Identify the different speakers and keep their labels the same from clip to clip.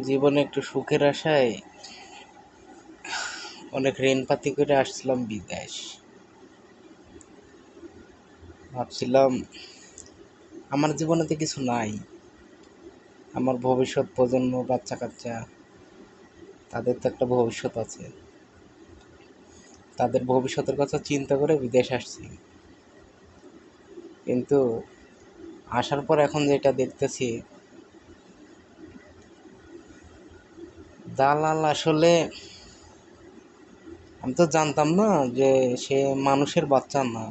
Speaker 1: জীবনে একটু সুখের আশায় অনেক ঋণপাতি করে আসছিলাম বিদেশ। ভাবছিলাম আমার জীবনে তো কিছু নাই, আমার ভবিষ্যৎ প্রজন্ম বাচ্চা কাচ্চা তাদের তো একটা ভবিষ্যৎ আছে, তাদের ভবিষ্যতের কথা চিন্তা করে বিদেশ আসছি। কিন্তু আসার পর এখন যেটা দেখতেছি, দালাল আসলে আমি তো জানতাম না যে সে মানুষের বাচ্চা না।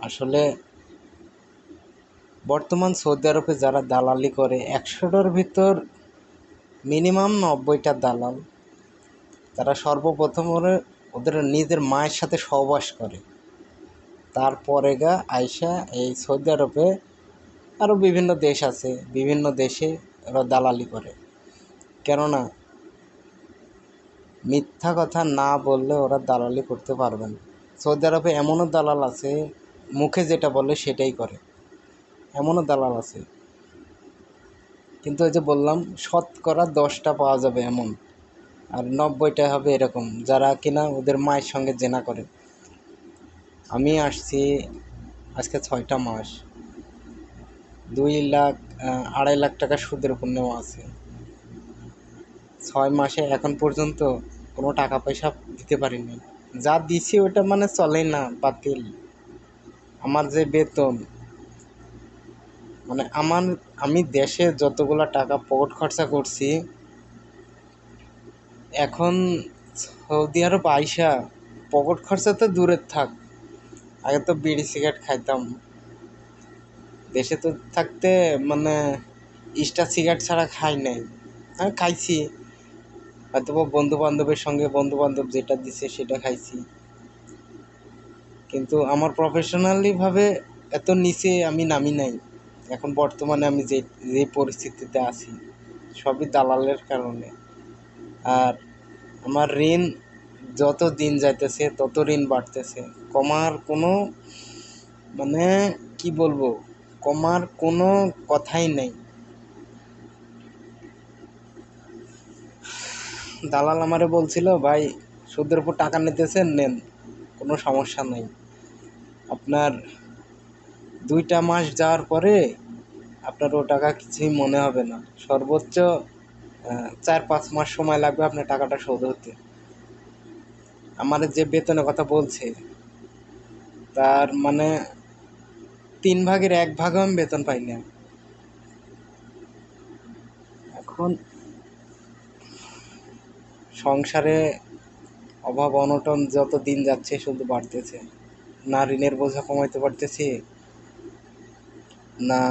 Speaker 1: আসলে বর্তমান সৌদি আরবে যারা দালালি করে 100টার ভিতর মিনিমাম 90টা দালাল। তারা সর্বপ্রথম ওদের নিজের মায়ের সাথে সহবাস করে, তারপরে আইসা এই সৌদি আরবে আরও বিভিন্ন দেশ আছে, বিভিন্ন দেশে ওরা দালালি করে। কেননা মিথ্যা কথা না বললে ওরা দালালি করতে পারবে না। সৌদি আরবে এমনও দালাল আছে, মুখে যেটা বলে সেটাই করে, এমনও দালাল আছে। কিন্তু ওই যে বললাম, শতকরা 10টা পাওয়া যাবে এমন, আর 90টা হবে এরকম যারা কিনা ওদের মায়ের সঙ্গে জেনা করে। আমি আসছি আজকে 6টা মাস, 2 লাখ 2.5 লাখ টাকা সুদের উপর নেওয়া আছে। 6 মাসে এখন পর্যন্ত কোনো টাকা পয়সা দিতে পারিনি। যা দিছি ওটা মানে চলেই না, বাতিল। আমার যে বেতন, মানে আমি দেশে যতগুলো টাকা পকেট খরচা করছি, এখন সৌদি আরব আইসা পকেট খরচা তো দূরের থাক, আগে তো বিড়ি সিগারেট খাইতাম। দেশে তো থাকতে মানে স্টার সিগারেট ছাড়া খাই নাই। আমি খাইছি হয়তো বন্ধু বান্ধবের সঙ্গে, বন্ধু বান্ধব যেটা দিছে সেটা খাইছি, কিন্তু আমার প্রফেশনালিভাবে এত নিচে আমি নামি নাই। এখন বর্তমানে আমি যে যে পরিস্থিতিতে আছি, সবই দালালের কারণে। আর আমার ঋণ যত দিন যাইতেছে তত ঋণ বাড়তেছে, কমার কোনো মানে কি বলবো, কমার কোনো কথাই নেই। দালাল আমারে বলছিল, ভাই সুদের উপর টাকা নিতেছেন নেন, কোনো সমস্যা নেই, আপনার 2টা মাস যাওয়ার পরে আপনার ও টাকা কিছুই মনে হবে না, সর্বোচ্চ 4-5 মাস সময় লাগবে আপনার টাকাটা শোধ হতে। আমার যে বেতনের কথা বলছে, তার মানে 1/3 আমি বেতন পাই না। এখন সংসারে অভাব অনটন যত দিন যাচ্ছে শুধু বাড়তেছে, না ঋণের বোঝা কমাইতে পারতেছি, না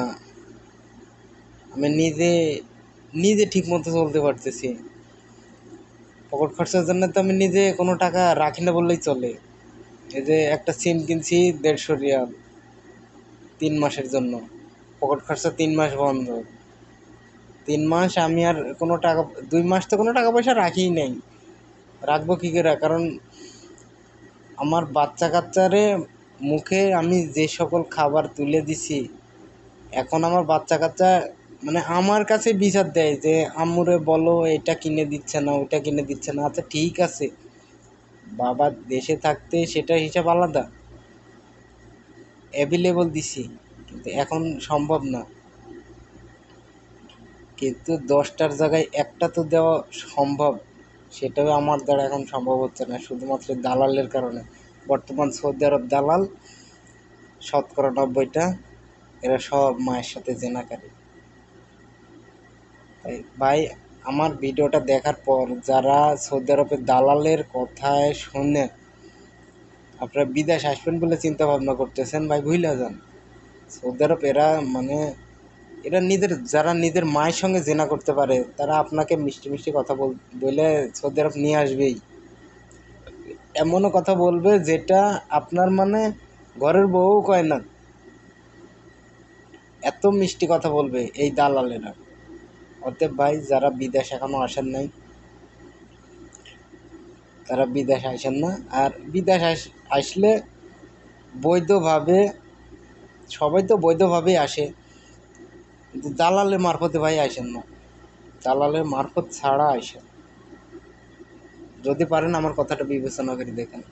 Speaker 1: আমি নিজে নিজে ঠিক মতো চলতে পারতেছি। পকেট খরচার জন্য তো আমি নিজে কোনো টাকা রাখি না বললেই চলে। এই যে একটা সিম কিনছি 150 রিয়াল 3 মাসের জন্য, পকেট খরচা 3 মাস বন্ধ। 3 মাস আমি আর কোনো টাকা, 2 মাস তো কোনো টাকা পয়সা রাখিই নাই। রাখবো কী করে? কারণ আমার বাচ্চা কাচ্চারে মুখে আমি যে সকল খাবার তুলে দিছি, এখন আমার বাচ্চা কাচ্চা মানে আমার কাছে বিচার দেয় যে আম্মুরে বলো এটা কিনে দিচ্ছে না, ওইটা কিনে দিচ্ছে না। আচ্ছা ঠিক আছে, বাবা দেশে থাকতে সেটা হিসাব আলাদা, অ্যাভেলেবল দিছি, কিন্তু এখন সম্ভব না। কিন্তু 10টার জায়গায় একটা তো দেওয়া সম্ভব, সেটাও আমার দ্বারা এখন সম্ভব হচ্ছে না, শুধুমাত্র দালালের কারণে। বর্তমান সৌদি আরব দালাল শতকরা 90টা, এরা সব মায়ের সাথে জেনাকারী। তাই ভাই, আমার ভিডিওটা দেখার পর যারা সৌদি আরবের দালালের কথায় শুনে আপনারা বিদেশ আসবেন বলে চিন্তা ভাবনা করতেছেন, ভাই ভুইলা যান। সৌদি আরব এরা মানে এরা যারা নিজের মায়ের সঙ্গে জেনা করতে পারে, তারা আপনাকে মিষ্টি মিষ্টি কথা বলে সৌদি আরব নিয়ে আসবেই। এমনও কথা বলবে যেটা আপনার মানে ঘরের বউও কয় না, এত মিষ্টি কথা বলবে এই দালালেরা। অতএব ভাই, যারা বিদেশ এখনও আসেন নাই, তারা বিদেশ আসেন না। আর বিদেশ আসলে বৈধভাবে, সবাই তো বৈধভাবেই আসে, কিন্তু দালালের মারফতে ভাই আসেন না। দালালের মারফত ছাড়া এসব। যদি পারেন আমার কথাটা বিবেচনা করে দেখেন।